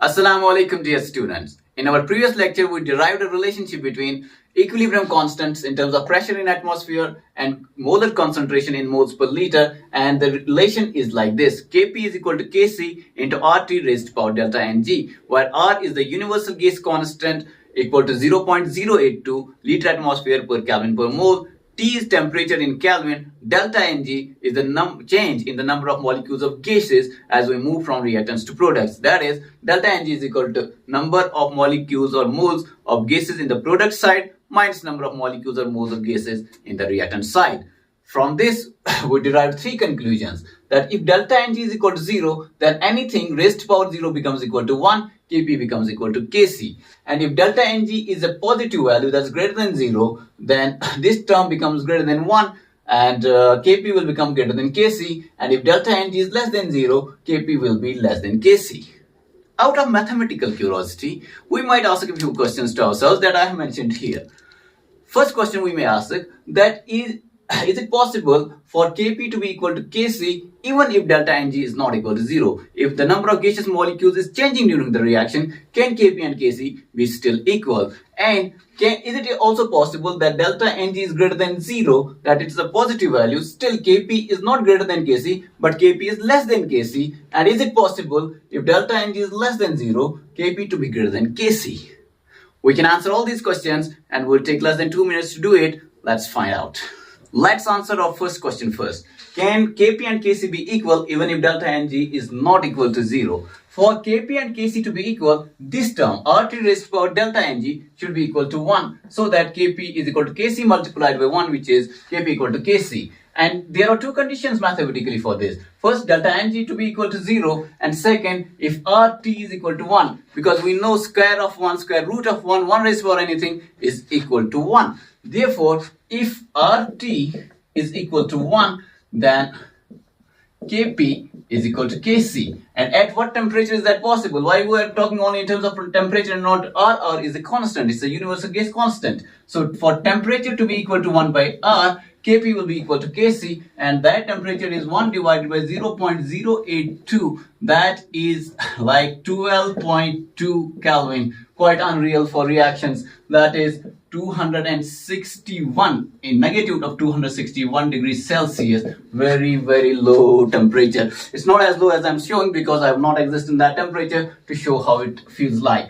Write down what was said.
Assalamu alaikum dear students. In our previous lecture, we derived a relationship between equilibrium constants in terms of pressure in atmosphere and molar concentration in moles per liter, and the relation is like this: Kp is equal to Kc into RT raised to power delta Ng, where R is the universal gas constant equal to 0.082 liter atmosphere per Kelvin per mole. T is temperature in Kelvin. Delta Ng is the change in the number of molecules of gases as we move from reactants to products. That is, delta Ng is equal to number of molecules or moles of gases in the product side minus number of molecules or moles of gases in the reactant side. From this, we derived three conclusions: that if delta Ng is equal to 0, then anything raised to power 0 becomes equal to 1, Kp becomes equal to Kc. And if delta Ng is a positive value that's greater than 0, then this term becomes greater than 1 and Kp will become greater than Kc. And if delta Ng is less than 0, Kp will be less than Kc. Out of mathematical curiosity, we might ask a few questions to ourselves that I have mentioned here. First question we may ask, that is it possible for Kp to be equal to Kc even if delta Ng is not equal to 0? If the number of gaseous molecules is changing during the reaction, can Kp and Kc be still equal? And is it also possible that delta Ng is greater than 0, that it is a positive value, still Kp is not greater than Kc, but Kp is less than Kc? And is it possible if delta Ng is less than 0, Kp to be greater than Kc? We can answer all these questions and we'll take less than 2 minutes to do it. Let's find out. Let's answer our first question first. Can Kp and Kc be equal even if delta Ng is not equal to 0? For Kp and Kc to be equal, this term RT raised to power delta Ng should be equal to 1, so that Kp is equal to Kc multiplied by 1, which is Kp equal to Kc. And there are two conditions mathematically for this. First, delta Ng to be equal to 0, and second, if RT is equal to 1, because we know square of 1, square root of 1, 1 raised to power anything is equal to 1. Therefore, if RT is equal to 1, then Kp is equal to Kc. And at what temperature is that possible? Why we are talking only in terms of temperature and not R? R is a constant. It's a universal gas constant. So for temperature to be equal to 1 by R, Kp will be equal to Kc, and that temperature is 1 divided by 0.082. That is like 12.2 Kelvin. Quite unreal for reactions. That is 261, a magnitude of 261 degrees Celsius. Very, very low temperature. It's not as low as I'm showing because I have not existed in that temperature to show how it feels like.